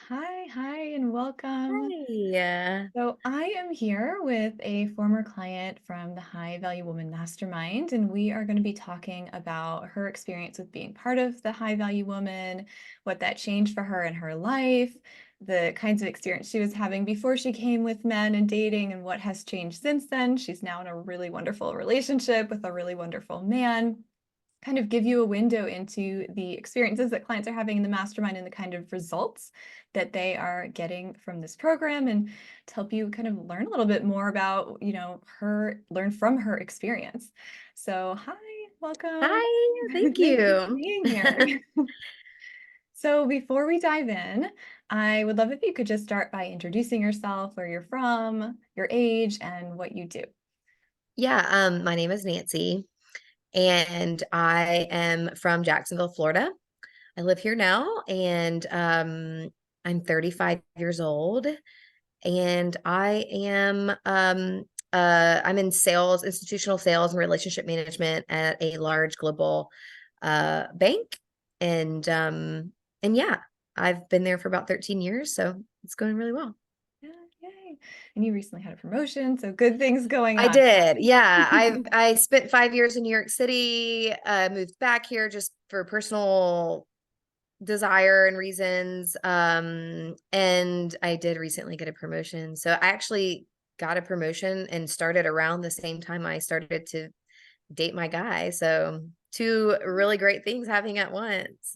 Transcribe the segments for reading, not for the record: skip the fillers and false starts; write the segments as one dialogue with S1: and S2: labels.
S1: Hi, and welcome.
S2: Hi.
S1: So, I am here with a former client from the High Value Woman Mastermind, and we are going to be talking about her experience with being part of the High Value Woman, what that changed for her in her life, the kinds of experience she was having before she came with men and dating, and what has changed since then. She's now in a really wonderful relationship with a really wonderful man, kind of give you a window into the experiences that clients are having in the mastermind and the kind of results that they are getting from this program, and to help you kind of learn a little bit more about, learn from her experience. So, hi, welcome.
S2: Hi, thank
S1: Thank you for
S2: you.
S1: being here. So, before we dive in, I would love if you could just start by introducing yourself, where you're from, your age, and what you do.
S2: Yeah, my name is Nancy, and I am from Jacksonville, Florida. I live here now, and I'm 35 years old, and I'm in sales, institutional sales and relationship management at a large global bank. And and yeah, I've been there for about 13 years, so it's going really well.
S1: Yeah, yay. And you recently had a promotion, so good things going
S2: I
S1: on.
S2: did. Yeah. I spent 5 years in New York City, moved back here just for personal desire and reasons. And I did recently get a promotion. So I actually got a promotion and started around the same time I started to date my guy. So two really great things happening at once.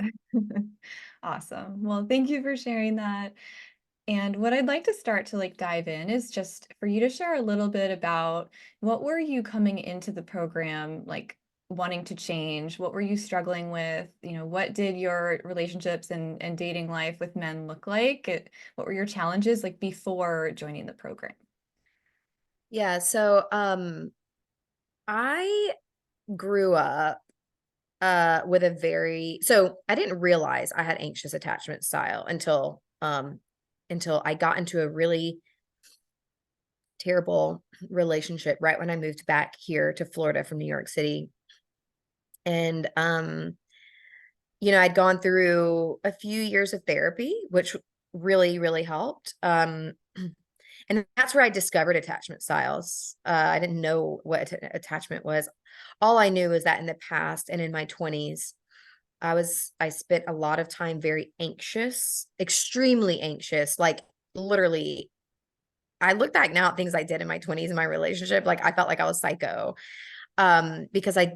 S1: Awesome. Well, thank you for sharing that. And what I'd like to start to dive in is just for you to share a little bit about what were you coming into the program wanting to change? What were you struggling with? What did your relationships and dating life with men look like? What were your challenges like before joining the program?
S2: Yeah. So I grew up with a very so I didn't realize I had anxious attachment style until I got into a really terrible relationship right when I moved back here to Florida from New York City. And I'd gone through a few years of therapy, which really, really helped. And that's where I discovered attachment styles. I didn't know what attachment was. All I knew is that in the past and in my 20s, I spent a lot of time very anxious, extremely anxious, like literally I look back now at things I did in my 20s in my relationship, like I felt like I was psycho. Because I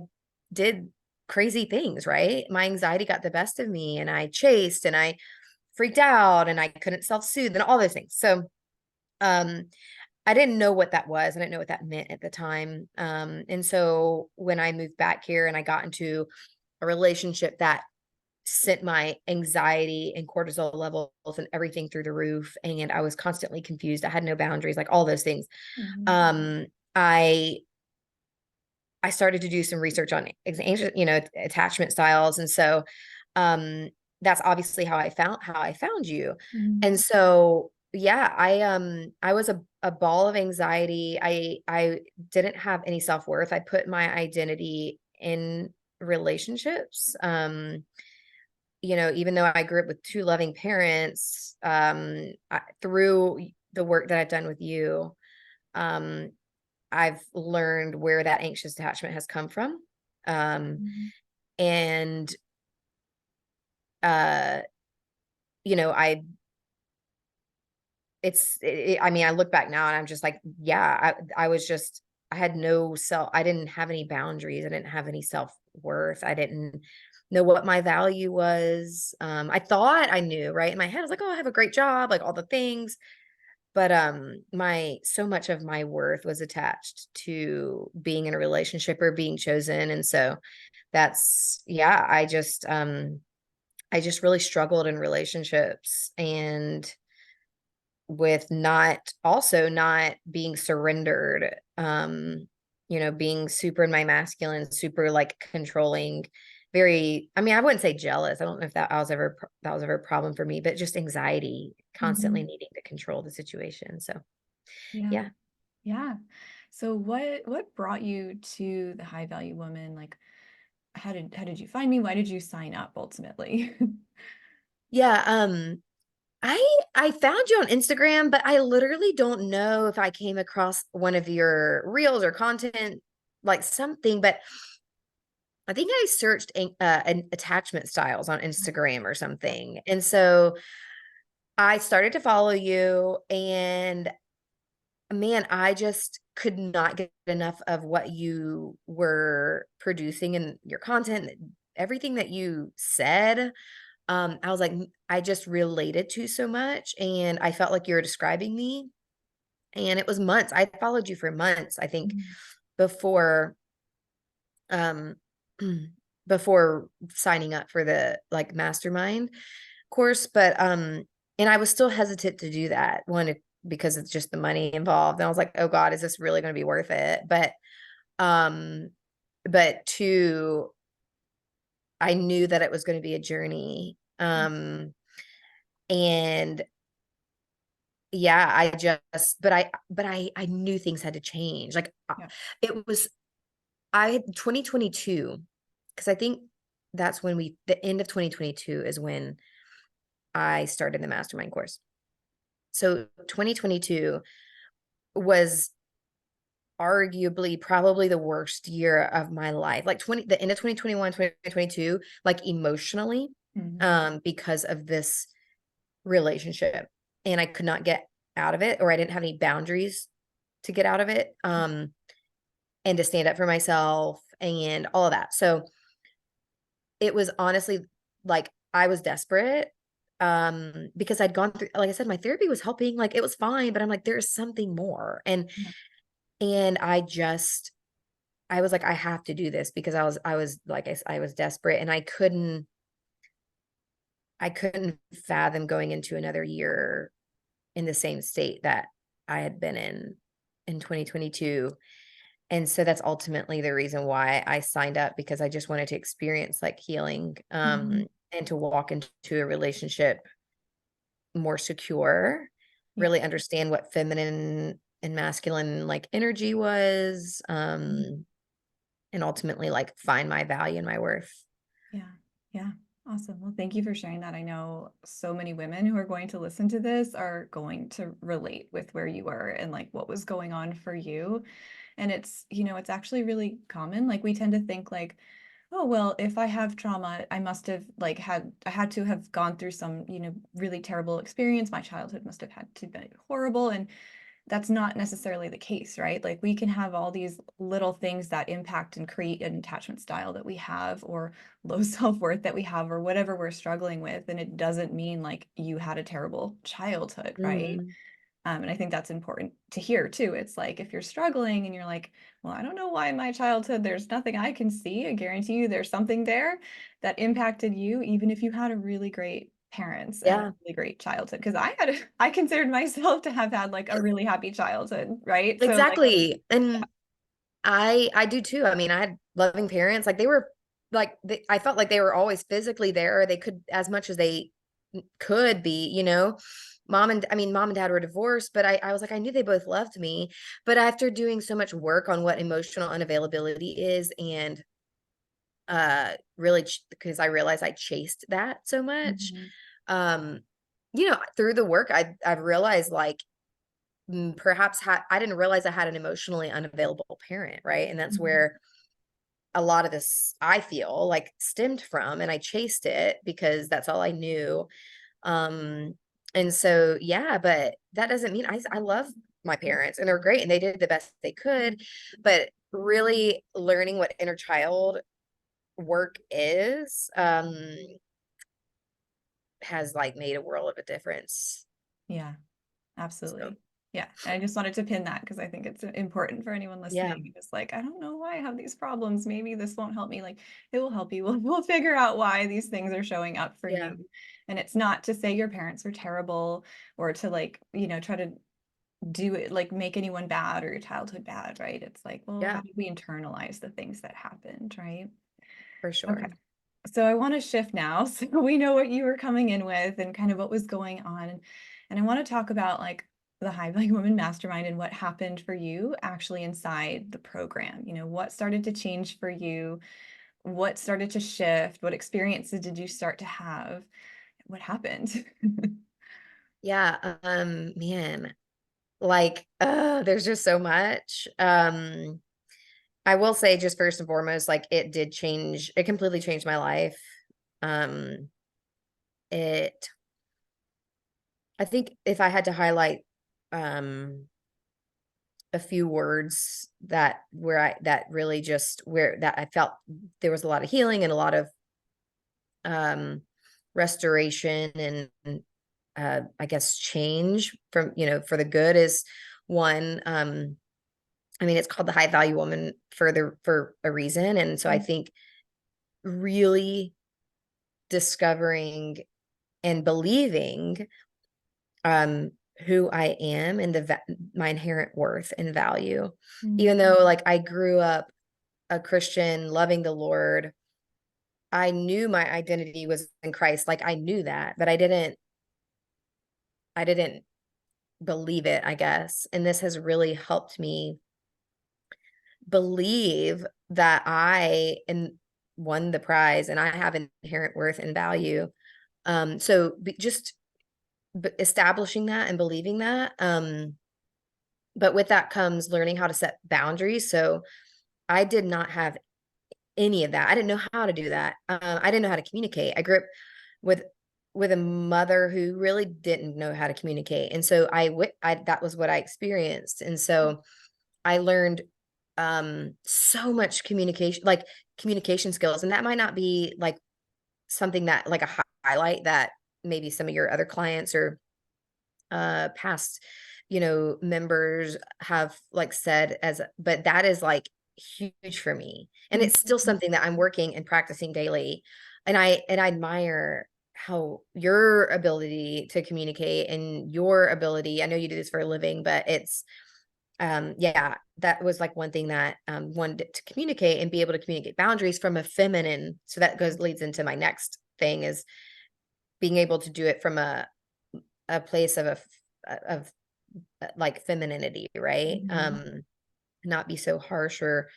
S2: did crazy things, right? My anxiety got the best of me and I chased and I freaked out and I couldn't self-soothe and all those things. So um I didn't know what that was. I didn't know what that meant at the time. And so when I moved back here and I got into a relationship that sent my anxiety and cortisol levels and everything through the roof, and I was constantly confused. I had no boundaries, like all those things.
S1: Mhm.
S2: Um, I I started to do some research on attachment styles, and so um, that's obviously how I found you.
S1: Mhm.
S2: And so yeah, I was a ball of anxiety. I didn't have any self-worth. I put my identity in relationships. Even though I grew up with two loving parents, through the work that I've done with you, um, I've learned where that anxious attachment has come from. Um,
S1: Mhm.
S2: and, uh, I, I mean, I look back now and I'm just like, yeah, I had I didn't have any boundaries. I didn't have any self worth. I didn't know what my value was. I thought I knew, right? In my head, I was like, oh, I have a great job, like all the things. But my so much of my worth was attached to being in a relationship or being chosen. And so that's yeah, I just really struggled in relationships and with not being surrendered, being super in my masculine, super like controlling, very, I mean, I wouldn't say jealous. I don't know if that was ever a problem for me, but just anxiety, constantly
S1: Mhm.
S2: needing to control the situation. So
S1: Yeah.
S2: yeah.
S1: Yeah. So what brought you to the High Value Woman? Like how did you find me? Why did you sign up ultimately?
S2: Yeah, I found you on Instagram, but I literally don't know if I came across one of your reels or content, like something, but I think I searched an attachment styles on Instagram or
S1: Yeah.
S2: something. And so I started to follow you, and man, I just could not get enough of what you were producing and your content, everything that you said. I was like, I just related to so much, and I felt like you were describing me. And it was months. I followed you for months, I think,
S1: Mhm.
S2: before um before signing up for the like mastermind course. But and I was still hesitant to do that one because it's just the money involved. And I was like, oh God, is this really going to be worth it? Um, but two, I knew that it was going to be a journey. And yeah, but I knew things had to change. Like
S1: Yeah.
S2: it was I 2022, because I think that's when the end of 2022 is when I started the mastermind course. So 2022 was arguably probably the worst year of my life. Like the end of 2021, 2022, like emotionally,
S1: Mhm.
S2: because of this relationship. And I could not get out of it, or I didn't have any boundaries to get out of it. And to stand up for myself and all of that. So it was honestly like I was desperate, because I'd gone through, like I said, my therapy was helping, like it was fine, but I'm like, there's something more.
S1: Yeah.
S2: And I was like, I have to do this because I was like, I was desperate, and I couldn't fathom going into another year in the same state that I had been in 2022. And so that's ultimately the reason why I signed up, because I just wanted to experience like healing,
S1: Mhm.
S2: and to walk into a relationship more secure,
S1: Yeah.
S2: really understand what feminine and masculine like energy was,
S1: Mhm.
S2: and ultimately like find my value and my worth.
S1: Yeah. Yeah. Awesome. Well, thank you for sharing that. I know so many women who are going to listen to this are going to relate with where you were and like what was going on for you. And it's actually really common. Like we tend to think like, oh, well, if I have trauma, I must have I had to have gone through some, really terrible experience. My childhood must have had to be horrible. And that's not necessarily the case, right? Like we can have all these little things that impact and create an attachment style that we have or low self-worth that we have or whatever we're struggling with. And it doesn't mean like you had a terrible childhood, right?
S2: Mhm.
S1: And I think that's important to hear too. It's like if you're struggling and you're like, well, I don't know why in my childhood, there's nothing I can see. I guarantee you there's something there that impacted you, even if you had a really great parents and a
S2: Yeah,
S1: really great childhood. Because I considered myself to have had like a really happy childhood, right? So like,
S2: exactly. And I do too. I mean, I had loving parents. Like they were I felt like they were always physically there. They could as much as they could be, mom and dad were divorced, but I was like, I knew they both loved me. But after doing so much work on what emotional unavailability is, and really because I realized I chased that so much,
S1: mhm,
S2: um, through the work I've realized like, perhaps I didn't realize I had an emotionally unavailable parent, right? And that's
S1: mhm,
S2: where a lot of this I feel like stemmed from, and I chased it because that's all I knew. Um and so yeah, but that doesn't mean I love my parents and they're great and they did the best they could, but really learning what inner child work is, has like made a world of a difference.
S1: yeah.
S2: So
S1: Absolutely. Yeah. And I just wanted to pin that because I think it's important for anyone
S2: yeah,
S1: listening. Just like, I don't know why I have these problems. Maybe this won't help me. Like, it will help you. We'll figure out why these things are showing up for
S2: yeah,
S1: you. And it's not to say your parents are terrible or to like, try to do it, like make anyone bad or your childhood bad, right? It's like, well, how
S2: yeah,
S1: did we internalize the things that happened, right?
S2: for
S1: Okay.
S2: sure.
S1: So I want to shift now. So we know what you were coming in with and kind of what was going on. And I want to talk about like the High Value Woman Mastermind and what happened for you actually inside the program. What started to change for you? What started to shift? What experiences did you start to have? What happened?
S2: Yeah, man, like, there's just so much. I will say just first and foremost, like it completely changed my life. Um, it, I think if I had to highlight, um, a few words that really just where that I felt there was a lot of healing and a lot of, um, restoration and, I guess change from, for the good is one, I mean, it's called the High Value Woman for a reason. And so I
S1: Mm,
S2: think really discovering and believing, um, who I am and my inherent worth and value.
S1: mm,
S2: Even though like I grew up a Christian, loving the Lord, I knew my identity was in Christ. Like I knew that, but I didn't believe it, I guess. And this has really helped me believe that I am won the prize and I have inherent worth and value. So just establishing that and believing that. But with that comes learning how to set boundaries. So I did not have any of that. I didn't know how to do that. I didn't know how to communicate. I grew up with with a mother who really didn't know how to communicate, and so I that was what I experienced, and so I learned, so much communication skills, and that might not be like something that like a highlight that maybe some of your other clients or past, members have like said but that is like huge for me. And it's still
S1: mm,
S2: something that I'm working and practicing daily. And I admire how your ability to communicate and your ability, I know you do this for a living, but it's yeah, that was like one thing that wanted to communicate and be able to communicate boundaries from a feminine. So that goes leads into my next thing is being able to do it from a place of like femininity, right?
S1: mhm,
S2: Not be so harsh or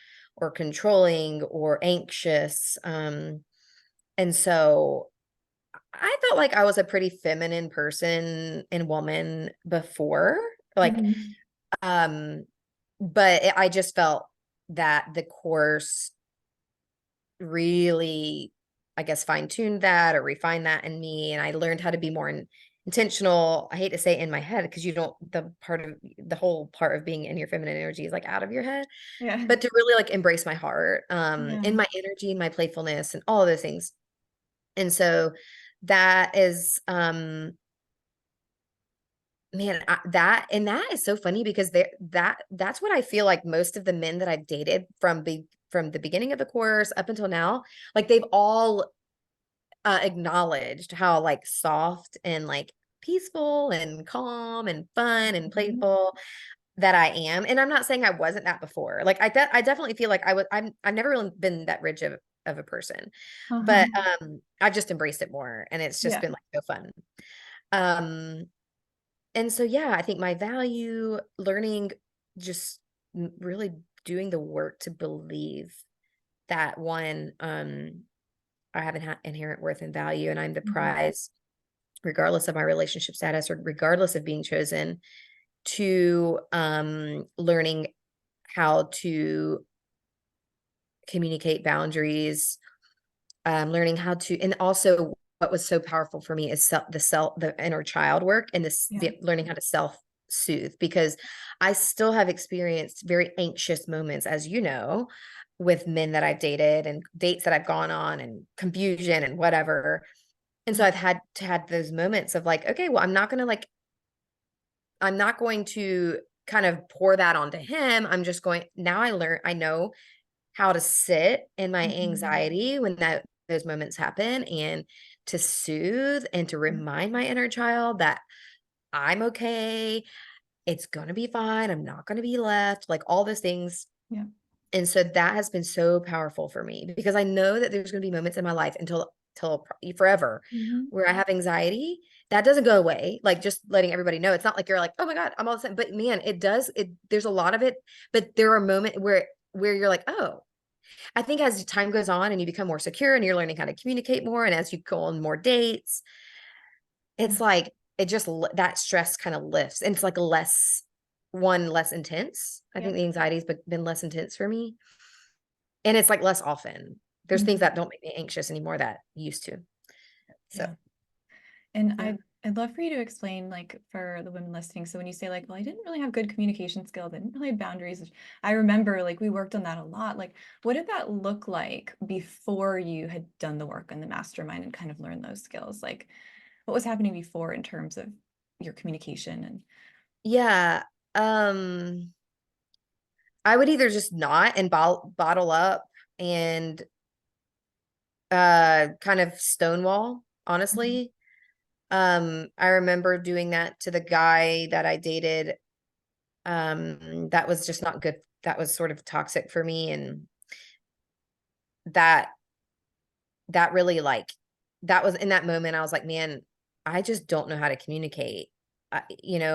S2: controlling or anxious. And so I felt like I was a pretty feminine person and woman before, like,
S1: mhm,
S2: um, but I just felt that the course really, I guess, fine-tuned that or refined that in me, and I learned how to be more intentional. I hate to say in my head because you don't the whole part of being in your feminine energy is like out of your head,
S1: yeah,
S2: but to really like embrace my heart,
S1: yeah,
S2: and my energy and my playfulness and all of those things. And so that is, man, that is so funny because that's what I feel like most of the men that I've dated from the beginning of the course up until now, like they've all acknowledged how like soft and like peaceful and calm and fun and
S1: mhm,
S2: playful that I am. And I'm not saying I wasn't that before. Like I definitely feel like I've never really been that rich of a person. But
S1: uh-huh,
S2: I've just embraced it more and it's just
S1: yeah,
S2: been like so fun. Um and so yeah, I think my value learning just really doing the work to believe that one, I have an inherent worth and value and I'm the
S1: mhm,
S2: prize regardless of my relationship status or regardless of being chosen, to learning how to communicate boundaries, learning how to, and also what was so powerful for me is the inner child work and
S1: yeah,
S2: learning how to self soothe because I still have experienced very anxious moments, as you know, with men that I've dated and dates that I've gone on and confusion and whatever. And so I've had those moments of like, okay, well, I'm not going to kind of pour that onto him. I'm just going now I know how to sit in my
S1: mhm,
S2: anxiety when those moments happen and to soothe and to
S1: yeah,
S2: remind my inner child that I'm okay. It's going to be fine. I'm not going to be left, like all those things.
S1: yeah,
S2: And so that has been so powerful for me because I know that there's going to be moments in my life till forever
S1: mhm,
S2: where I have anxiety. That doesn't go away. Like just letting everybody know. It's not like you're like, oh my God, I'm all the same. But man, it does. There's a lot of it, but there are moments where you're like, oh, I think as time goes on and you become more secure and you're learning how to communicate more, and as you go on more dates,
S1: yeah,
S2: it's like it just, that stress kind of lifts, and it's like less intense. I think
S1: Yep.
S2: the anxiety's been less intense for me, and it's like less often. There's things
S1: Mhm.
S2: that don't make me anxious anymore that used to. So,
S1: Yeah. And
S2: yeah.
S1: I'd love for you to explain, like, for the women listening. So when you say, like, well, I didn't really have good communication skills, I didn't really have boundaries. I remember, like, we worked on that a lot. Like, what did that look like before you had done the work on the mastermind and kind of learned those skills? Like, what was happening before in terms of your communication and
S2: Yeah. Um, I would either just not and bottle up and kind of stonewall,
S1: Mhm.
S2: honestly. I remember doing that to the guy that I dated. That was just not good. That was sort of toxic for me, and that that really, like, that was in that moment I was like, man, I just don't know how to communicate.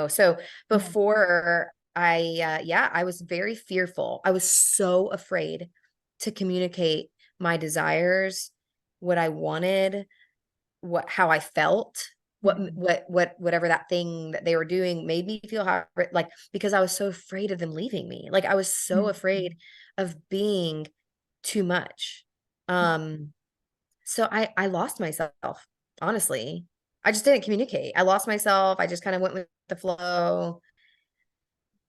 S2: So
S1: Yeah.
S2: before yeah, I was very fearful. I was so afraid to communicate my desires, what I wanted, how I felt,
S1: Mhm.
S2: whatever that thing that they were doing made me feel, how, like, because I was so afraid of them leaving me. Like, I was so afraid
S1: Mhm.
S2: of being too much. Um so I lost myself, honestly. I just didn't communicate. I lost myself. I just kind of went with the flow,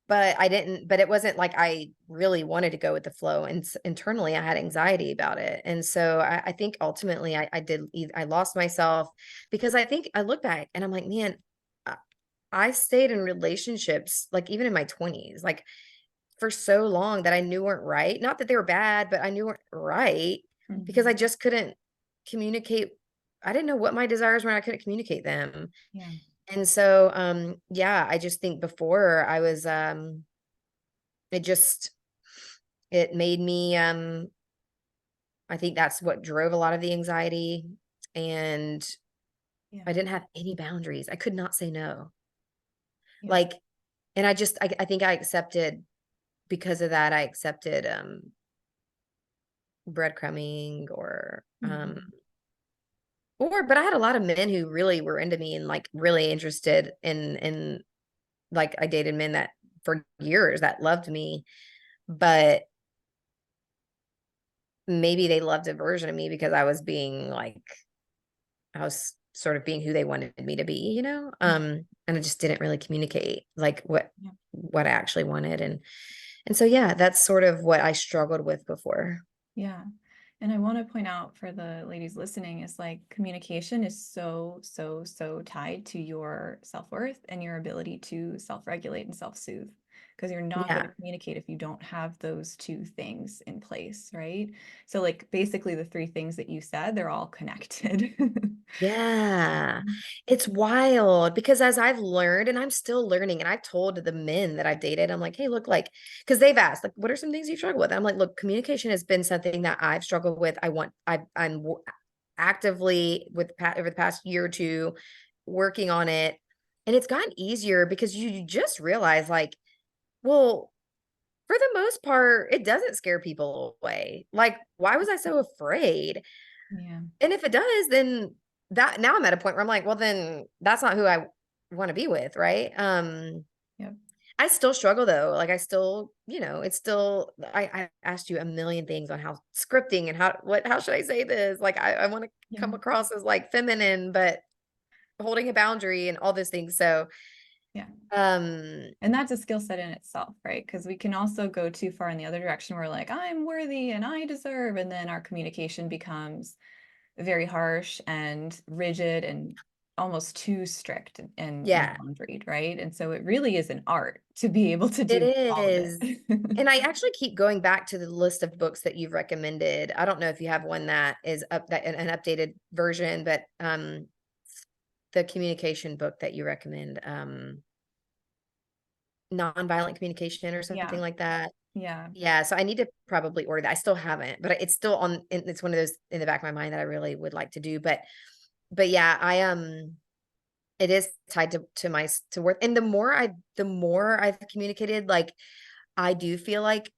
S2: but it wasn't like I really wanted to go with the flow. And internally, I had anxiety about it. And so I think ultimately I lost myself, because I think I look back and I'm like, man, I I stayed in relationships, like, even in my 20s, like, for so long, that I knew weren't right. Not that they were bad, but I knew weren't right, because I
S1: Mhm.
S2: just couldn't communicate. I didn't know what my desires were, and I couldn't communicate them.
S1: Yeah.
S2: And so, yeah, I just think before I was, it just, it made me, I think that's what drove a lot of the anxiety. And
S1: Yeah.
S2: I didn't have any boundaries. I could not say no.
S1: Yeah.
S2: Like, and I think I accepted, because of that, I accepted, breadcrumbing,
S1: Mhm.
S2: but I had a lot of men who really were into me and, like, really interested in, like, I dated men that for years that loved me, but maybe they loved a version of me because I was sort of being who they wanted me to be, and I just didn't really communicate, like,
S1: Yeah.
S2: what I actually wanted. And so, yeah, that's sort of what I struggled with before.
S1: Yeah. And I want to point out for the ladies listening is like communication is so, so, so tied to your self-worth and your ability to self-regulate and self-soothe. Because you're not going to
S2: Yeah.
S1: communicate if you don't have those two things in place, right? So, like, basically, the three things that you said, they're all connected.
S2: Yeah. It's wild, because as I've learned, and I'm still learning, and I've told the men that I've dated, I'm like, hey, look, like, because they've asked, like, what are some things you struggle with? I'm like, look, communication has been something that I've struggled with. Actively, over the past year or two, working on it. And it's gotten easier, because you just realize, like, well, for the most part, it doesn't scare people away. Like, why was I so afraid?
S1: Yeah.
S2: And if it does, then that now I'm at a point where I'm like, well, then that's not who I want to be with, right?
S1: Yep.
S2: I still struggle though. Like, I still, it's still, I asked you a million things on how scripting and how should I say this? Like, I want to
S1: Yeah.
S2: come across as, like, feminine, but holding a boundary and all those things. So,
S1: Yeah.
S2: um,
S1: And that's a skill set in itself, right? Because we can also go too far in the other direction where, like, I'm worthy and I deserve. And then our communication becomes very harsh and rigid and almost too strict and
S2: yeah,
S1: boundaried, right? And so it really is an art to be able to
S2: it
S1: do all of
S2: is.
S1: it.
S2: And I actually keep going back to the list of books that you've recommended. I don't know if you have one that is an updated version, but the communication book that you recommend, nonviolent communication or something
S1: Yeah.
S2: like that.
S1: Yeah.
S2: Yeah, so I need to probably order that. I still haven't, but it's still it's one of those in the back of my mind that I really would like to do. But yeah, it is tied to my to worth. And the more I've communicated, like, I do feel like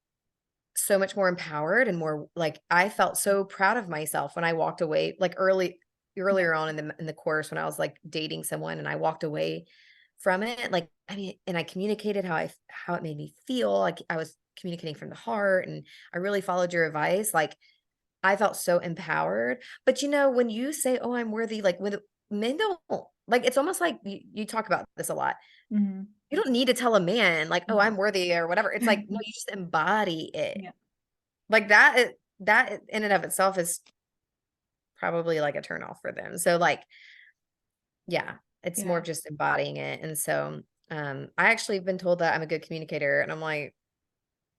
S2: so much more empowered, and more like, I felt so proud of myself when I walked away, like, early.
S1: Yeah.
S2: earlier on in the course when I was like dating someone and I walked away from it. Like, I mean, and I communicated how it made me feel. Like I was communicating from the heart and I really followed your advice. Like I felt so empowered. But when you say, "Oh, I'm worthy," like when men don't like it's almost like you talk about this a lot.
S1: Mhm.
S2: You don't need to tell a man like, "Oh,
S1: No.
S2: I'm worthy," or whatever. It's like, no, you just embody it.
S1: Yeah.
S2: Like that in and of itself is probably like a turn off for them. So like, yeah, it's more
S1: Yeah.
S2: of just embodying it. And so I actually have been told that I'm a good communicator and I'm like,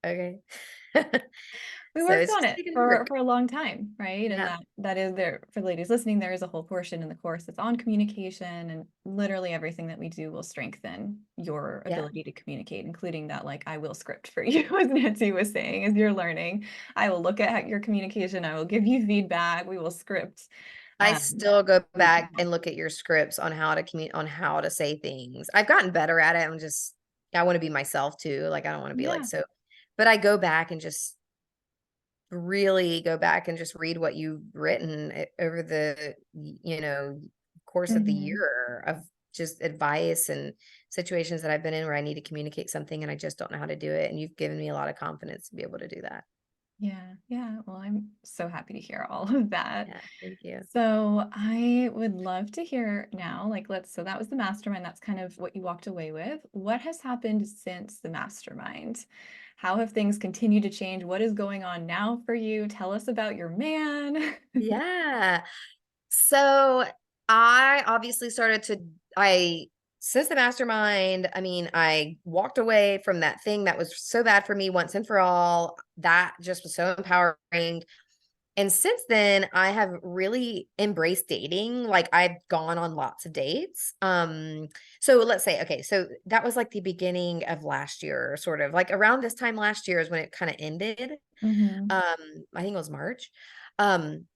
S2: okay.
S1: We
S2: So
S1: worked
S2: it's
S1: on
S2: just
S1: it
S2: taking
S1: for
S2: work.
S1: a long time, right? And
S2: Yeah.
S1: that is there for ladies listening, there is a whole portion in the course that's on communication, and literally everything that we do will strengthen your
S2: Yeah.
S1: ability to communicate, including that like I will script for you, as Nancy was saying, as you're learning. I will look at your communication, I will give you feedback, we will script.
S2: I still go
S1: We-
S2: back and look at your scripts on how to on how to say things. I've gotten better at it. I want to be myself too. Like I don't want to be like
S1: yeah.
S2: so, but I go back and just really go back and just read what you've written over the course of the
S1: Mhm.
S2: year of just advice and situations that I've been in where I need to communicate something and I just don't know how to do it. And you've given me a lot of confidence to be able to do that.
S1: Yeah, yeah. Well, I'm so happy to hear all of that.
S2: Yeah. Thank you.
S1: So I would love to hear now, so that was the mastermind. That's kind of what you walked away with. What has happened since the mastermind? How have things continued to change? What is going on now for you? Tell us about your man.
S2: Yeah. So I obviously I, since the mastermind, I mean, I walked away from that thing that was so bad for me once and for all. That just was so empowering. And since then, I have really embraced dating. Like I've gone on lots of dates. So let's say, okay, so that was like the beginning of last year, sort of like around this time last year is when it kind of ended.
S1: Hmm.
S2: I think it was March. Um,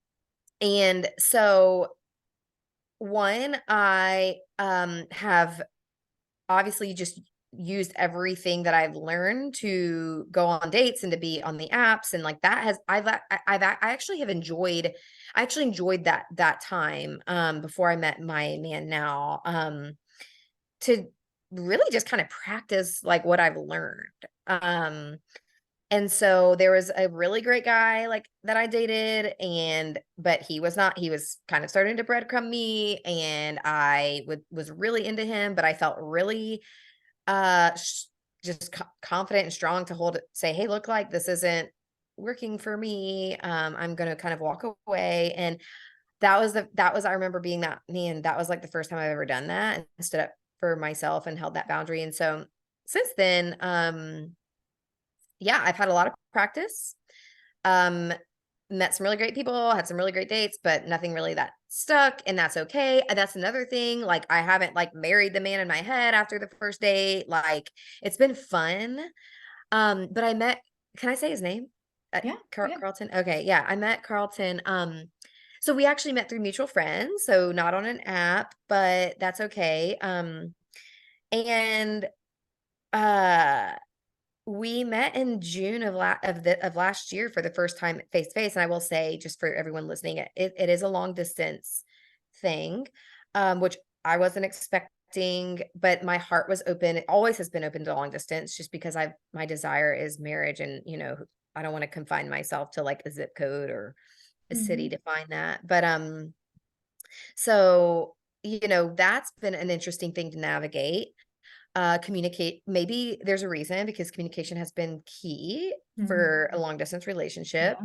S2: and so one, I have obviously just used everything that I've learned to go on dates and to be on the apps and like that has I actually have enjoyed that time before I met my man now to really just kind of practice like what I've learned. And so there was a really great guy like that I dated but he was not he was kind of starting to breadcrumb me and was really into him, but I felt really just confident and strong to say, "Hey, look, like this isn't working for me. I'm going to kind of walk away." And I remember being that man, that was like the first time I've ever done that and stood up for myself and held that boundary. And so since then, yeah, I've had a lot of practice. Um, Met some really great people, had some really great dates, but nothing really that stuck, and that's okay. And that's another thing. Like I haven't like married the man in my head after the first date. Like it's been fun. But I met, can I say his name?
S1: Yeah, yeah.
S2: Carlton. Okay, yeah, I met Carlton. So we actually met through mutual friends, so not on an app, but that's okay. And uh we met in June of last year for the first time face to face, and I will say, just for everyone listening, it is a long distance thing, which I wasn't expecting, but my heart was open. It always has been open to long distance, just because my desire is marriage, and I don't want to confine myself to like a zip code or a city
S1: Hmm.
S2: to find that. But so that's been an interesting thing to navigate. Communicate, maybe there's a reason, because communication has been key
S1: Hmm.
S2: for a long distance relationship.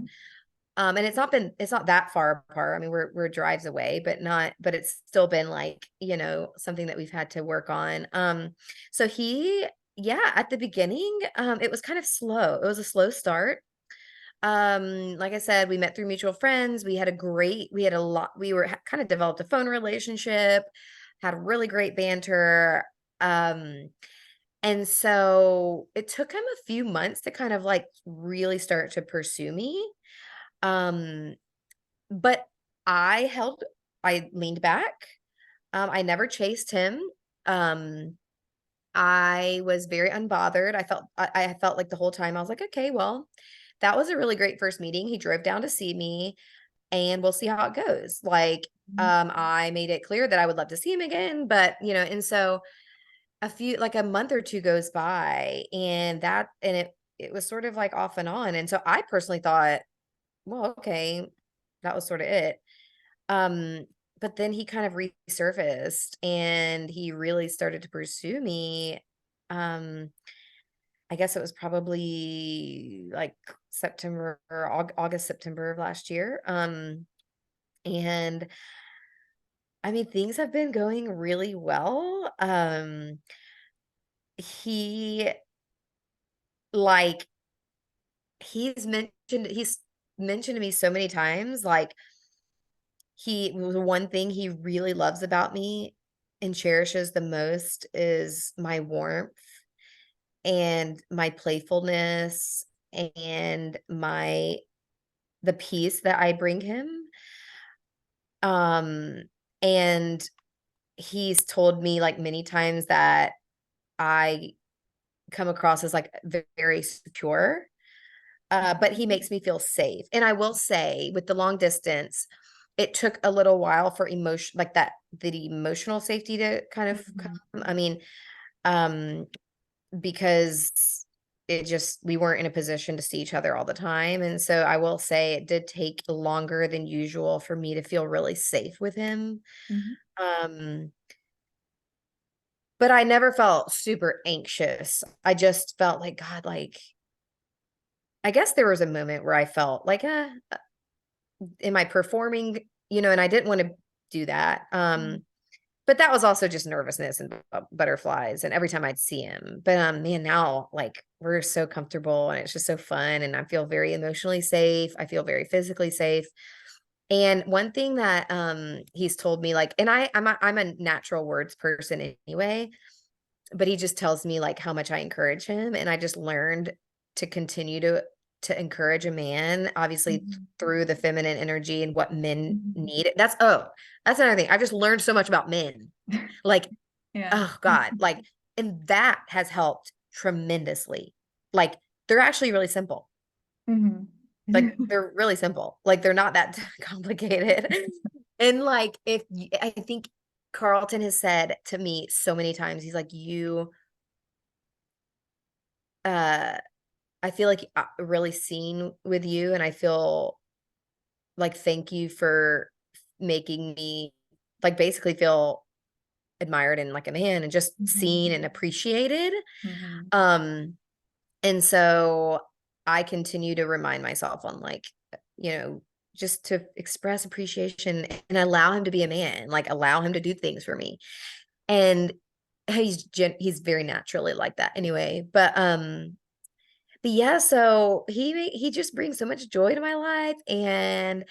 S1: Yeah.
S2: And it's not that far apart. I mean, we're drives away, but it's still been like, something that we've had to work on. So yeah, at the beginning, it was kind of slow. It was a slow start. Like I said, we met through mutual friends. We had a lot, kind of developed a phone relationship, had really great banter. Um, and so it took him a few months to kind of like really start to pursue me. Um, but I leaned back. I never chased him. Um, I was very unbothered. I felt like the whole time I was like, okay, well, that was a really great first meeting. He drove down to see me and we'll see how it goes. Like,
S1: Mhm.
S2: I made it clear that I would love to see him again, but and so like a month or two goes by, and it was sort of like off and on. And so I personally thought, well, okay, that was sort of it. Um, but then he kind of resurfaced and he really started to pursue me. Um, I guess it was probably like September or August, September of last year. And I mean, things have been going really well. He like he's mentioned to me so many times, like the one thing he really loves about me and cherishes the most is my warmth and my playfulness and the peace that I bring him. Um, and he's told me like many times that I come across as like very secure. But he makes me feel safe. And I will say, with the long distance, it took a little while for the emotional safety to kind of
S1: Mhm.
S2: come. I mean, um, because we weren't in a position to see each other all the time. And so I will say it did take longer than usual for me to feel really safe with him.
S1: Mhm.
S2: Um, but I never felt super anxious. I just felt like, God, like, I guess there was a moment where I felt like, am I performing? And I didn't want to do that.
S1: Mhm.
S2: But that was also just nervousness and butterflies and every time I'd see him. But man, now like we're so comfortable and it's just so fun and I feel very emotionally safe. I feel very physically safe. And one thing that he's told me, like, and I'm a natural words person anyway, but he just tells me like how much I encourage him. And I just learned to continue to encourage a man, obviously
S1: Mhm.
S2: through the feminine energy and what men
S1: Mhm.
S2: need. That's another thing. I've just learned so much about men. Like,
S1: Yeah.
S2: oh God, like, and that has helped tremendously. Like, they're actually really simple.
S1: Mhm.
S2: Like, they're really simple. Like, they're not that complicated. And like, I think Carlton has said to me so many times, he's like, uh, I feel like really seen with you, and I feel like thank you for making me like basically feel admired and like a man and just seen
S1: Mhm.
S2: and appreciated.
S1: Mhm.
S2: Um, and so I continue to remind myself on like, you know, just to express appreciation and allow him to be a man, like allow him to do things for me. And he's very naturally like that anyway. But yeah, so he just brings so much joy to my life. And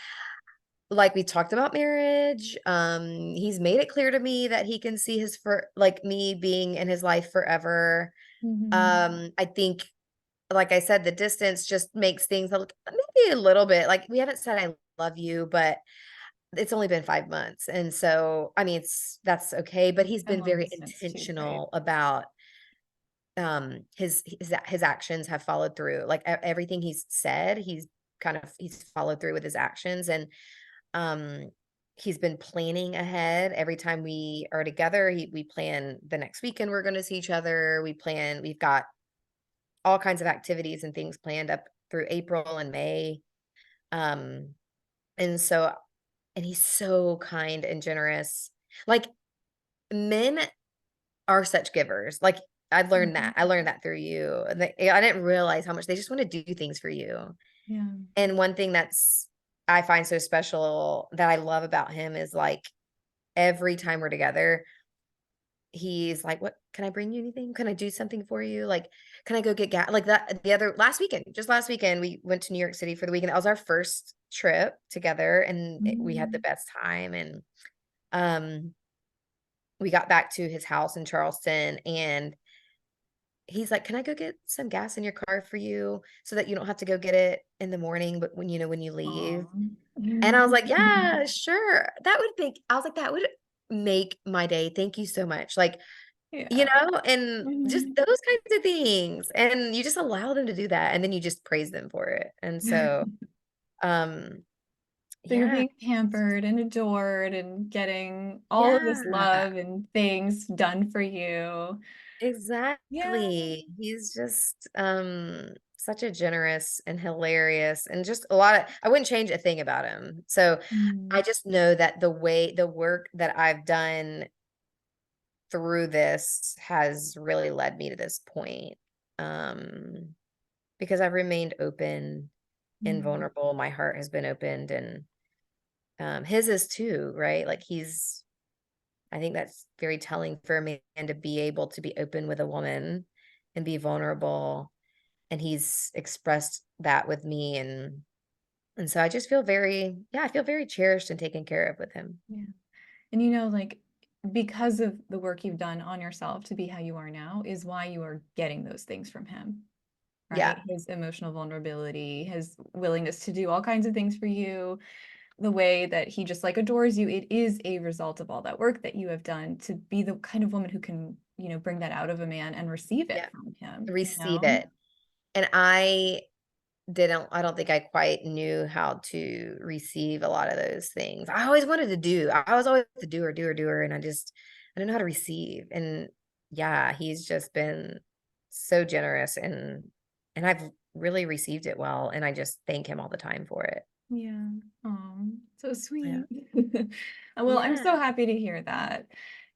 S2: like we talked about marriage, he's made it clear to me that he can see his for like me being in his life forever.
S1: Mhm.
S2: I think, like I said, the distance just makes things maybe a little bit like we haven't said I love you, but it's only been 5 months. And so, I mean, that's okay. But he's
S1: And
S2: been
S1: long
S2: very
S1: distance too, right?
S2: intentional about his actions have followed through. Like everything he's said, he's followed through with his actions. And um he's been planning ahead. Every time we are together, we plan the next weekend we're going to see each other. We've got all kinds of activities and things planned up through April and May. Um, and so, and he's so kind and generous. Like, men are such givers. Like,
S1: Mhm.
S2: I learned that through you. And I didn't realize how much they just want to do things for you.
S1: Yeah.
S2: And one thing I find so special that I love about him is like every time we're together, he's like, "What can I bring you anything? Can I do something for you? Like, can I go get gas?" Like that just last weekend, we went to New York City for the weekend. That was our first trip together, and we had the
S1: Mhm.
S2: best time. And um, we got back to his house in Charleston, and he's like, "Can I go get some gas in your car for you so that you don't have to go get it in the morning, but when you leave?"
S1: Aw.
S2: And I was like, "Yeah, sure." I was like, "That would make my day. Thank you so much." Like,
S1: Yeah.
S2: and just
S1: Mhm.
S2: those kinds of things, and you just allow them to do that, and then you just praise them for it. And so, um,
S1: So you're
S2: Yeah.
S1: being pampered and adored and getting all of this
S2: Yeah.
S1: love and things done for you. Yeah.
S2: Exactly. He's just such a generous and hilarious and just a lot of I wouldn't change a thing about him. So I
S1: Mm,
S2: just know that the work that I've done through this has really led me to this point. Um because I've remained open and
S1: yeah.
S2: vulnerable. My heart has been opened and his is too, right? Like I think that's very telling for a man to be able to be open with a woman and be vulnerable. And he's expressed that with me. And so I just feel I feel very cherished and taken care of with him.
S1: Yeah. And like because of the work you've done on yourself to be how you are now is why you are getting those things from him, right?
S2: Yeah.
S1: His emotional vulnerability, his willingness to do all kinds of things for you, the way that he just like adores you, it is a result of all that work that you have done to be the kind of woman who can, bring that out of a man and receive it
S2: Yeah.
S1: from him,
S2: Receive it. And I don't think I quite knew how to receive a lot of those things. I always wanted to do. I was always the doer, doer, doer. And I didn't know how to receive. And yeah, he's just been so generous and I've really received it well. And I just thank him all the time for it.
S1: Yeah. Oh, so
S2: Yeah.
S1: sweet. Well, I'm
S2: Yeah.
S1: so happy to hear that.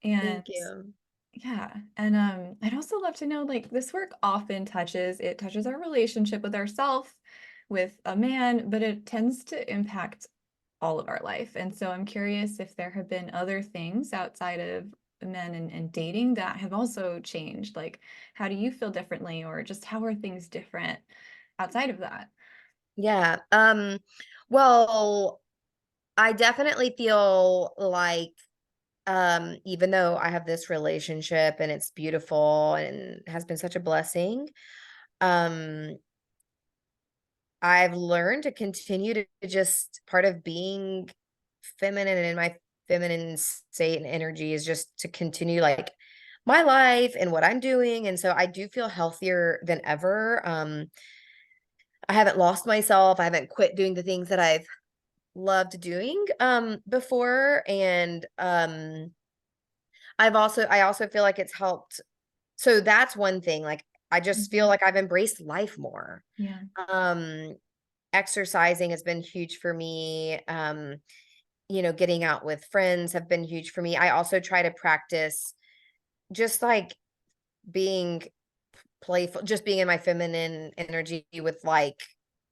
S1: And
S2: Thank you.
S1: yeah, and I'd also love to know like this work often touches our relationship with ourself, with a man, but it tends to impact all of our life. And so I'm curious if there have been other things outside of men and dating that have also changed. Like, how do you feel differently, or just how are things different outside of that?
S2: Yeah. Well, I definitely feel like even though I have this relationship and it's beautiful and has been such a blessing, um, I've learned to continue to just part of being feminine and in my feminine state and energy is just to continue like my life and what I'm doing. And so I do feel healthier than ever. I haven't lost myself. I haven't quit doing the things that I've loved doing before. And I also feel like it's helped. So that's one thing. Like I just feel
S1: Mhm.
S2: like I've embraced life more.
S1: Yeah.
S2: Um Exercising has been huge for me. Getting out with friends have been huge for me. I also try to practice just like being playful, just being in my feminine energy with like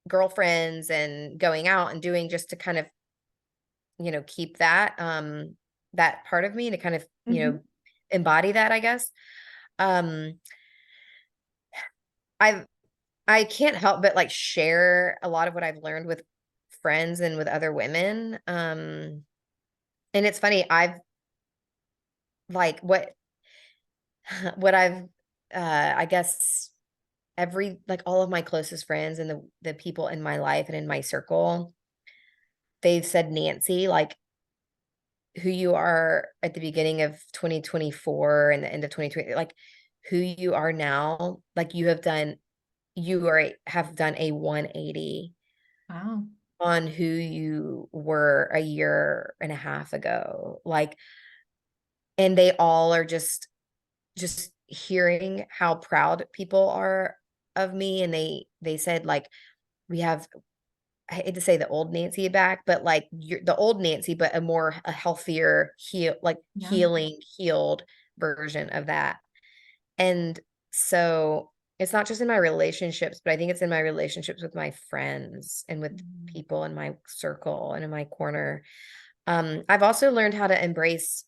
S2: girlfriends and going out and doing just to kind of, keep that part of me to kind of,
S1: Hmm.
S2: embody that, I guess. Um I I can't help but like share a lot of what I've learned with friends and with other women. And it's funny, I've like what I've I guess all of my closest friends and the people in my life and in my circle, they've said, Nancy, like who you are at the beginning of 2024 and the end of 2020, like who you are now, like have done a 180
S1: Wow.
S2: on who you were a year and a half ago. Like, and they all are just hearing how proud people are of me. And they said like we have, I hate to say the old Nancy back, but like you're the old Nancy, but a healthier,
S1: Yeah.
S2: healing, healed version of that. And so it's not just in my relationships, but I think it's in my relationships with my friends and with
S1: Mhm.
S2: people in my circle and in my corner. I've also learned how to embrace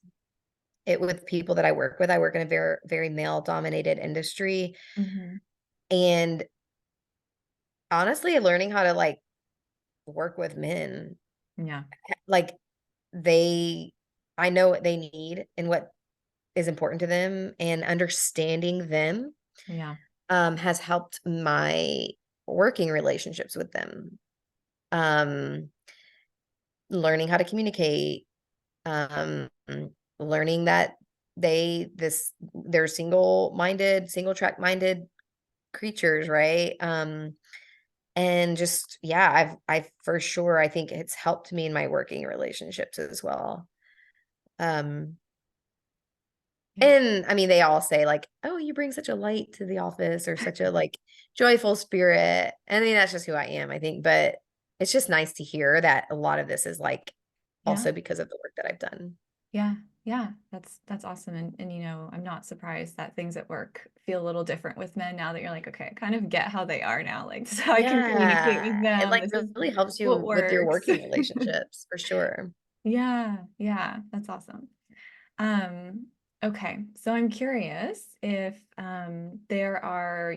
S2: it with people that I work with. I work in a very, very male dominated industry.
S1: Mhm.
S2: And honestly, learning how to like work with men,
S1: Yeah.
S2: like they, I know what they need and what is important to them, and understanding them
S1: Yeah.
S2: has helped my working relationships with them. Um, Learning how to communicate, learning that they're single track minded creatures, right? And just, yeah, I for sure, I think it's helped me in my working relationships as well. Um,
S1: Yeah.
S2: and I mean, they all say like, "Oh, you bring such a light to the office or such a like joyful spirit." I mean, that's just who I am, I think. But it's just nice to hear that a lot of this is like
S1: Yeah.
S2: also because of the work that I've done.
S1: Yeah. Yeah. That's awesome. And I'm not surprised that things at work feel a little different with men now that you're like, okay, I kind of get how they are now. Like, this is how I can communicate with
S2: Yeah, it
S1: them.
S2: like
S1: This is
S2: really helps
S1: what
S2: you with your
S1: works.
S2: working relationships for sure.
S1: Yeah. Yeah. That's awesome. Um, okay, so I'm curious if there are,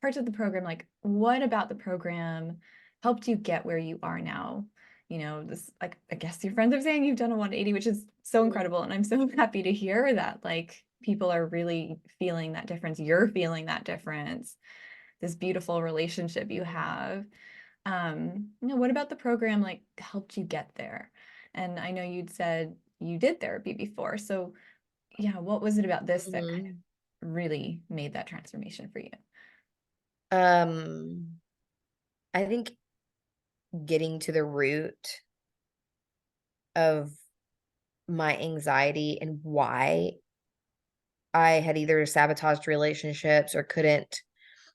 S1: parts of the program, like what about the program helped you get where you are now? This, like, I guess your friends are saying you've done a 180, which is so
S2: Mhm.
S1: incredible. And I'm so happy to hear that, like, people are really feeling that difference. You're feeling that difference, this beautiful relationship you have. What about the program, like, helped you get there? And I know you'd said you did therapy before. So, yeah, what was it about this that kind
S2: Mhm.
S1: of really made that transformation for you?
S2: Um, I think getting to the root of my anxiety and why I had either sabotaged relationships or couldn't,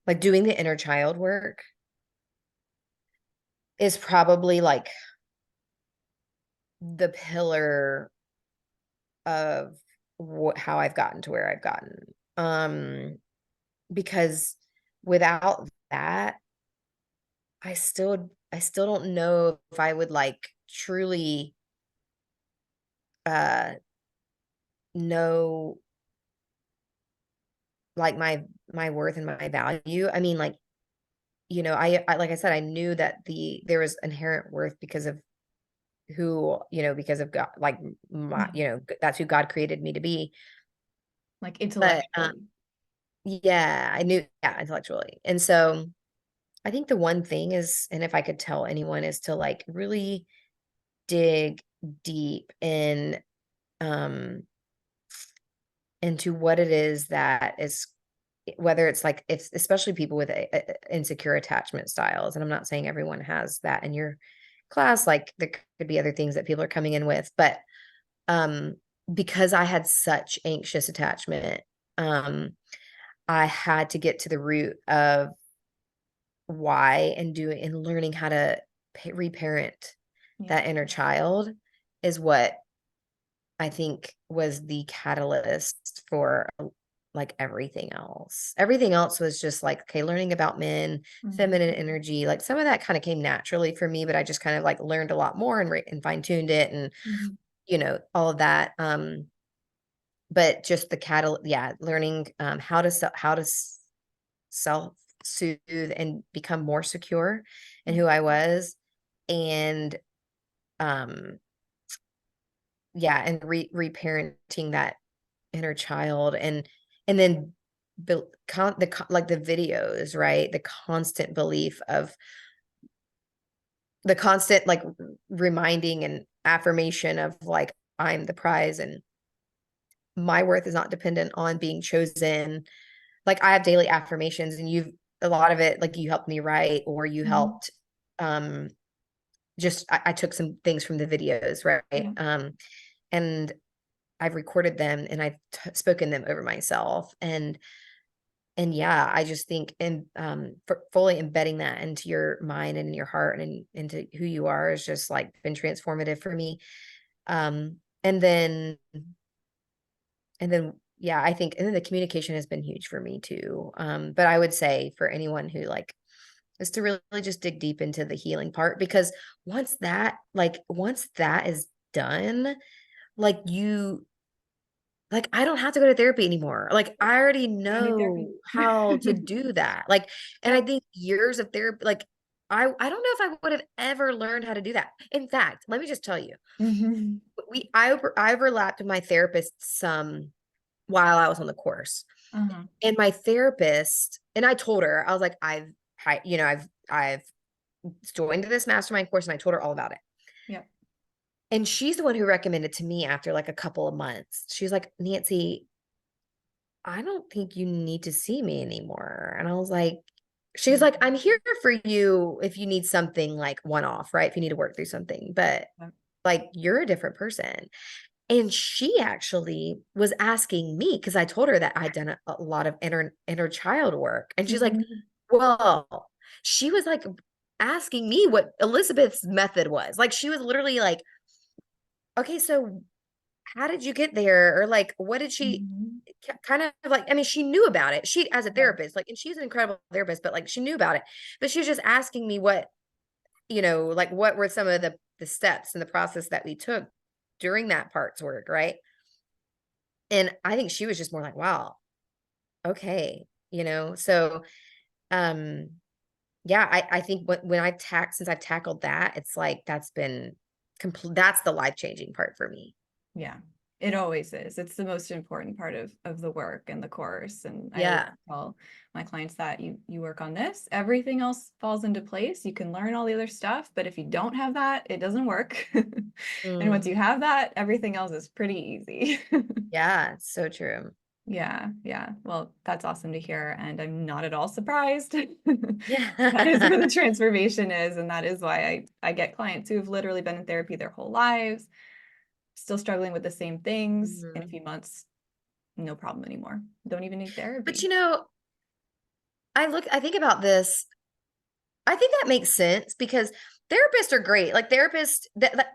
S2: like, doing the inner child work is probably like the pillar of how I've gotten to where I've gotten. Because without that, I still don't know if I would like truly uh know like my worth and my value. I mean, like, I like I said, I knew that there was inherent worth because of because of God, like
S1: Yeah,
S2: that's who God created me to be.
S1: like
S2: But
S1: intellectually.
S2: yeah, I knew, yeah, intellectually. And so I think the one thing is, and if I could tell anyone, is to like really dig deep um into what it is that is, whether it's like, it's especially people with insecure attachment styles. And I'm not saying everyone has that in your class, like there could be other things that people are coming in with, but um because I had such anxious attachment, um I had to get to the root of why, and doing and learning how to reparent
S1: Yeah.
S2: that inner child is what I think was the catalyst for like everything else. Everything else was just like, okay, learning about men,
S1: Mhm.
S2: feminine energy, like some of that kind of came naturally for me, but I just kind of like learned a lot more and fine tuned it, and
S1: Mhm.
S2: all of that. But just the yeah, learning how to self soothe and become more secure in who
S1: Mhm.
S2: I was, and um yeah, and reparenting that inner child, and then like the videos, right? The constant belief of the constant like reminding and affirmation of like, I'm the prize and my worth is not dependent on being chosen. Like, I have daily affirmations, and a lot of it, like, you helped me write, or you
S1: Mhm.
S2: helped just I took some things from the videos, right?
S1: Yeah.
S2: And I've recorded them, and I've spoken them over myself, and yeah, I just think, and fully embedding that into your mind and your heart and into who you are has just like been transformative for me. Um, and then yeah, I think, and then the communication has been huge for me too. But I would say for anyone who like is to really just dig deep into the healing part, because once that is done, like I don't have to go to therapy anymore. Like, I already
S1: You don't need
S2: know
S1: therapy.
S2: how to do that. Like, and I
S1: Yep.
S2: think years of therapy, like, I don't know if I would have ever learned how to do that. In fact, let me just tell you,
S1: Mhm.
S2: I overlapped with my therapist some while I was on the course.
S1: Uh-huh.
S2: And my therapist, and I told her, I was like, I've joined this mastermind course, and I told her all about it.
S1: Yep.
S2: And she's the one who recommended to me after like a couple of months. She's like, "Nancy, I don't think you need to see me anymore." And I was like, she was like, I'm here for you if you need something like one off, right? If you need to work through something, but
S1: Mhm.
S2: like you're a different person. And she actually was asking me because I told her that I'd done a lot of inner child work. And she's like,
S1: Mhm.
S2: well, she was like asking me what Elizabeth's method was. Like she was literally like, okay, so how did you get there? Or like, what did she
S1: Mhm.
S2: kind of like? I mean, she knew about it. She, as a
S1: Yeah.
S2: therapist, like, and she's an incredible therapist, but like, she knew about it. But she was just asking me what, like, what were some of the steps in the process that we took during that part's work, right? And I think she was just more like, wow, okay, So, um, yeah, I think when since I've tackled that, it's like that's been complete. That's the life changing part for me.
S1: Yeah, it always is. It's the most important part of the work and the course. And I always
S2: Yeah.
S1: tell my clients that you work on this, everything else falls into place. You can learn all the other stuff, but if you don't have that, it doesn't work. And once
S2: Mm,
S1: you have that, everything else is pretty easy.
S2: yeah, it's so true.
S1: Yeah, yeah. Well, that's awesome to hear. And I'm not at all surprised. That is where the
S2: Yeah.
S1: transformation is. And that is why I get clients who have literally been in therapy their whole lives, still struggling with the same things. In a
S2: Mhm.
S1: few months, no problem anymore. Don't even need
S2: But
S1: therapy.
S2: I think about this. I think that makes sense because therapists are great. Like therapists,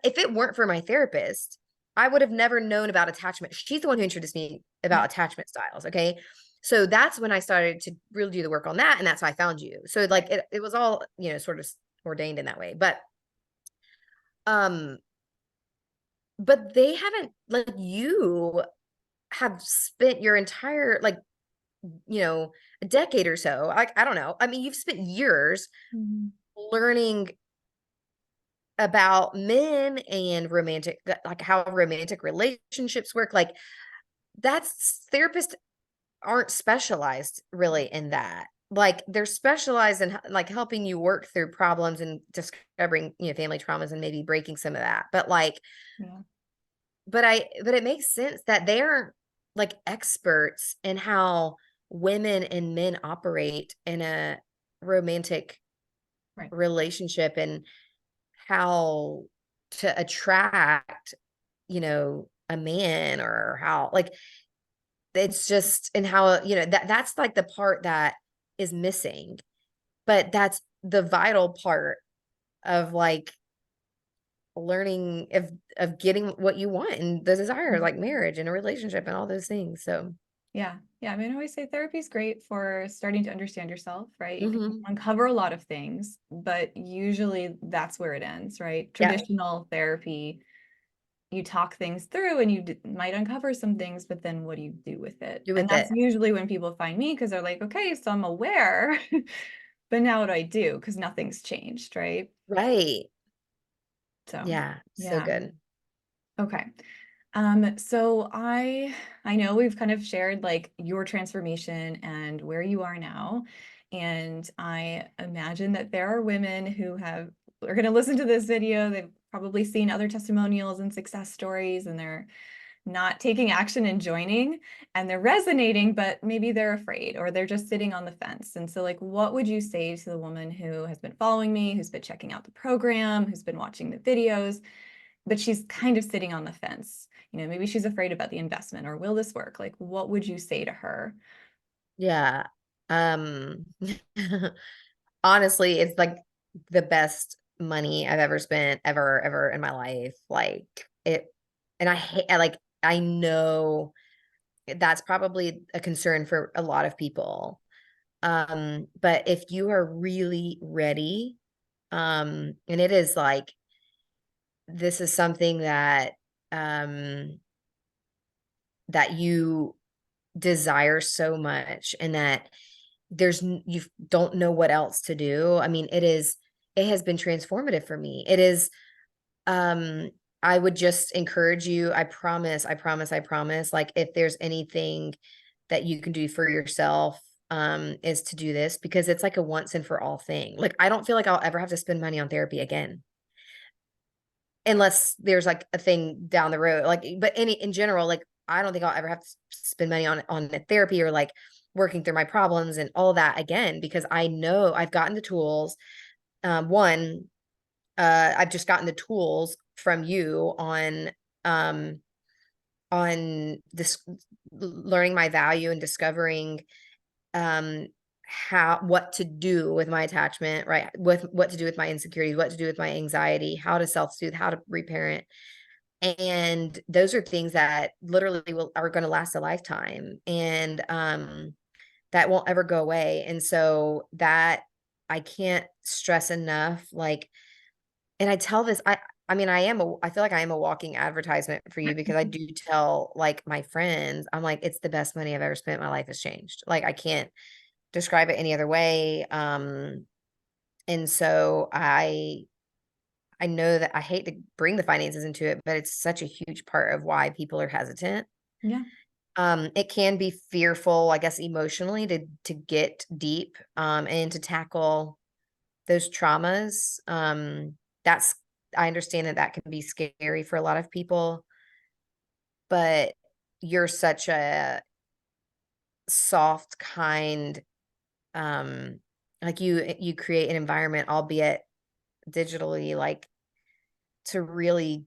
S2: if it weren't for my therapist, I would have never known about attachment. She's the one who introduced me about attachment styles. Okay. So that's when I started to really do the work on that. And that's why I found you. So like
S1: Right.
S2: it was all, sort of ordained in that way. Um, but they haven't like you have spent your entire like, you know, a decade or so. Like, I don't know. I mean, you've spent years
S1: Mhm.
S2: learning about men and romantic like how romantic relationships work like that's therapists aren't specialized really in that like they're specialized in like helping you work through problems and discovering family traumas and maybe breaking some of that but like
S1: Yeah.
S2: but it makes sense that they aren't like experts in how women and men operate in a romantic
S1: Right.
S2: relationship and how to attract, a man or how like it's just and how, that's like the part that is missing. But that's the vital part of like learning of getting what you want and the desire, like
S1: Mhm.
S2: marriage and a relationship and all those things. So,
S1: Yeah. Yeah. I mean, I always say therapy is great for starting to understand yourself, right? You can
S2: mhm.
S1: uncover a lot of things, but usually that's where it ends, right?
S2: Yeah,
S1: Traditional therapy, you talk things through and you might uncover some things, but then what do you do with it?
S2: do
S1: And
S2: with
S1: that's
S2: it.
S1: usually when people find me because they're like, okay, so I'm aware, but now what do I do? Because nothing's changed, right?
S2: Right.
S1: So,
S2: Yeah, so
S1: yeah.
S2: good.
S1: Okay. So I know we've kind of shared like your transformation and where you are now. And I imagine that there are women who are going to listen to this video. They've probably seen other testimonials and success stories, and they're not taking action and joining, and they're resonating, but maybe they're afraid or they're just sitting on the fence. And so, like, what would you say to the woman who has been following me, who's been checking out the program, who's been watching the videos, but she's kind of sitting on the fence? Maybe she's afraid about the investment or will this work? Like, what would you say to her?
S2: Yeah. Um honestly, it's like the best money I've ever spent ever in my life. Like it, and I hate, I know that's probably a concern for a lot of people. But if you are really ready, and it is like, this is something um, that you desire so much and that you don't know what else to do. I mean, it has been transformative for me. It is, um, I would just encourage you. I promise. Like if there's anything that you can do for yourself, is to do this because it's like a once and for all thing. Like I don't feel like I'll ever have to spend money on therapy again. Unless there's like a thing down the road. Like, but in general, like I don't think I'll ever have to spend money on therapy or like working through my problems and all that again, because I know I've gotten the tools. One, I've just gotten the tools from you um, on this learning my value and discovering um what to do with my attachment, right? With what to do with my insecurities, what to do with my anxiety, how to self-soothe, how to reparent. And those are things that literally are going to last a lifetime. And that won't ever go away. And so that I can't stress enough, like, and I tell this, I mean, I feel like I am a walking advertisement for you, because I do tell like my friends, I'm like, it's the best money I've ever spent. My life has changed. Like, I can't describe it any other way. And so I know that I hate to bring the finances into it, but it's such a huge part of why people are hesitant.
S1: Yeah.
S2: It can be fearful, I guess, emotionally to get deep and to tackle those traumas. That's I understand that that can be scary for a lot of people, but you're such a soft, kind, like you create an environment, albeit digitally, like, to really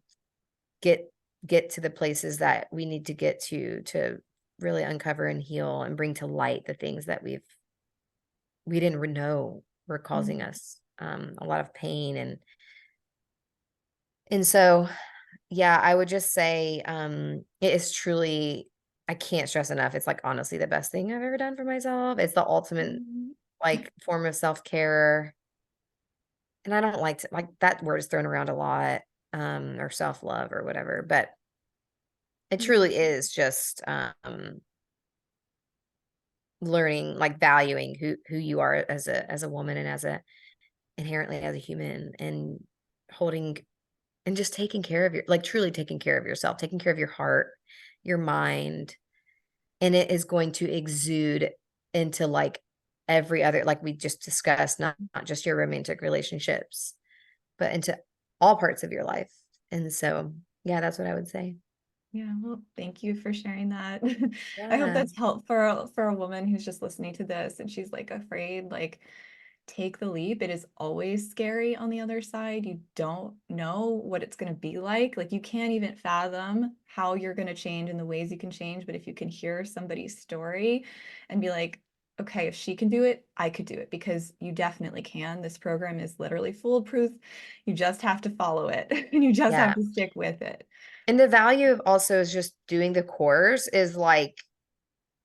S2: get get to the places that we need to get to really uncover and heal and bring to light the things that we didn't know were causing
S1: Yeah.
S2: us a lot of pain. And so, yeah, I would just say it is truly, I can't stress enough, it's like honestly the best thing I've ever done for myself. It's the ultimate
S1: Mhm.
S2: like form of self-care. And I don't like to, like, that word is thrown around a lot, or self-love or whatever, but it
S1: Yeah.
S2: truly is just learning, like valuing who you are as a woman and as a inherently as a human, and holding and just taking care of your, like, truly taking care of yourself, taking care of your heart, your mind, and it is going to exude into like every other, like we just discussed, not just your romantic relationships, but into all parts of your life. And so, yeah, that's what I would say.
S1: Yeah, well, thank you for sharing that. I hope
S2: Yeah.
S1: that's helpful for a woman who's just listening to this and she's like afraid, like take the leap. It is always scary on the other side. You don't know what it's going to be like. Like you can't even fathom how you're going to change and the ways you can change, but if you can hear somebody's story and be like, okay, if she can do it, I could do it because you definitely can. This program is literally foolproof. You just have to follow it and you just have
S2: Yeah.
S1: to stick with it.
S2: And the value of also is just doing the course is like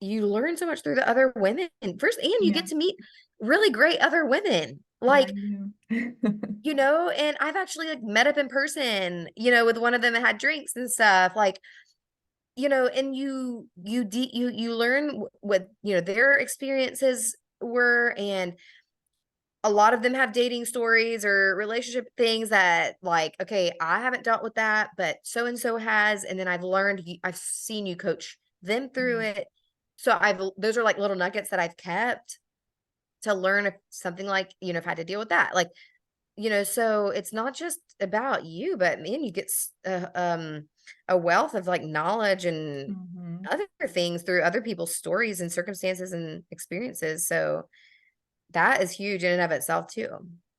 S2: you learn so much through the other women first, and you
S1: Yeah.
S2: get to meet really great other women.
S1: Yeah,
S2: Like,
S1: you do.
S2: and I've actually like met up in person, with one of them that had drinks and stuff. Like, and you learn what, their experiences were, and a lot of them have dating stories or relationship things that, like, okay, I haven't dealt with that, but so and so has, and then I've seen you coach them through
S1: Yeah.
S2: it. So those are like little nuggets that I've kept to learn if something like, if I had to deal with that, like, so it's not just about you, but man, you get a wealth of like knowledge and
S1: Mhm.
S2: other things through other people's stories and circumstances and experiences. So that is huge in and of itself too.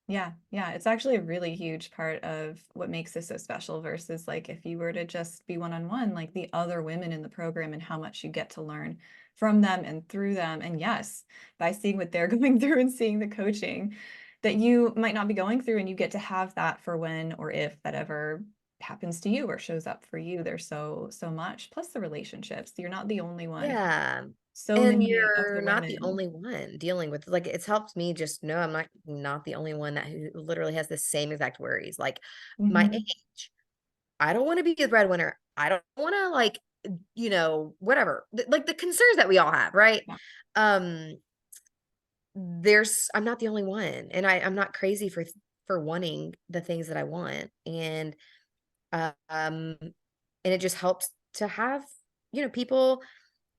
S1: Yeah, yeah, it's actually a really huge part of what makes this so special versus like if you were to just be one-on-one, like the other women in the program and how much you get to learn from them and through them. And yes, by seeing what they're going through and seeing the coaching that you might not be going through, and you get to have that for when or if that ever happens to you or shows up for you. There's so much. Plus the relationships. You're not the only one.
S2: Yeah.
S1: So
S2: And
S1: many of
S2: you're
S1: the
S2: not the
S1: women.
S2: only one dealing with, like, it's helped me just know I'm not the only one that who literally has the same exact worries. Like, my
S1: Mhm.
S2: age, I don't want to be the breadwinner. I don't want to, like, whatever. Like the concerns that we all have, right?
S1: Yeah.
S2: Um, I'm not the only one. And I'm not crazy for wanting the things that I want. And it just helps to have, people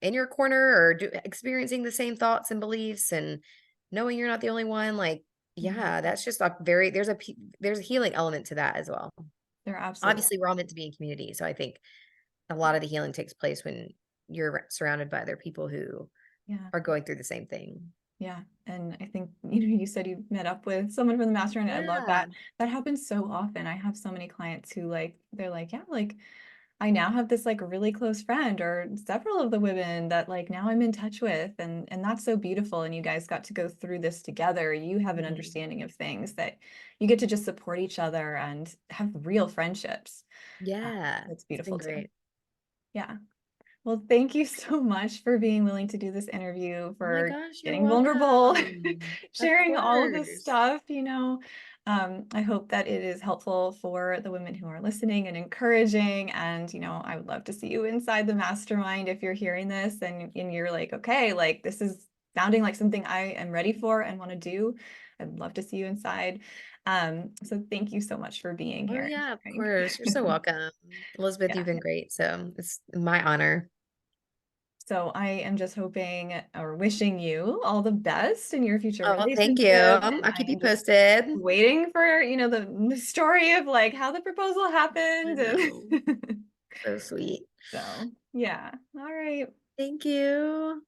S2: in your corner or experiencing the same thoughts and beliefs, and knowing you're not the only one. Like,
S1: Mhm.
S2: yeah, that's just there's a healing element to that as well.
S1: There absolutely.
S2: Obviously, we're all meant to be in community. So I think a lot of the healing takes place when you're surrounded by other people who
S1: Yeah.
S2: are going through the same thing.
S1: Yeah. And I think, you said you met up with someone from the mastermind. I love
S2: Yeah.
S1: that. That happens so often. I have so many clients who like, they're like, yeah, like I now have this like really close friend or several of the women that like now I'm in touch with, and that's so beautiful. And you guys got to go through this together. You have an
S2: Mhm.
S1: understanding of things that you get to just support each other and have real friendships.
S2: Yeah.
S1: That's
S2: It's been
S1: beautiful too.
S2: great.
S1: Yeah. Well, thank you so much for being willing to do this interview,
S2: Oh my
S1: for
S2: gosh, you're
S1: getting vulnerable,
S2: welcome. Of
S1: sharing all of this
S2: course.
S1: stuff. I hope that it is helpful for the women who are listening and encouraging. And, I would love to see you inside the mastermind if you're hearing this and you're like, okay, like this is sounding like something I am ready for and want to do. I'd love to see you inside. So thank you so much for being
S2: Oh
S1: here
S2: yeah, of
S1: and
S2: course. You're so
S1: sharing.
S2: welcome. Elizabeth,
S1: Yeah.
S2: you've been great. So it's my honor.
S1: So I am just hoping or wishing you all the best in your future
S2: Oh, thank you.
S1: relationship.
S2: I'll
S1: I
S2: keep you
S1: am just
S2: posted.
S1: waiting for, the story of like how the proposal
S2: I
S1: happened.
S2: know.
S1: And
S2: So sweet.
S1: so, yeah. All right.
S2: Thank you.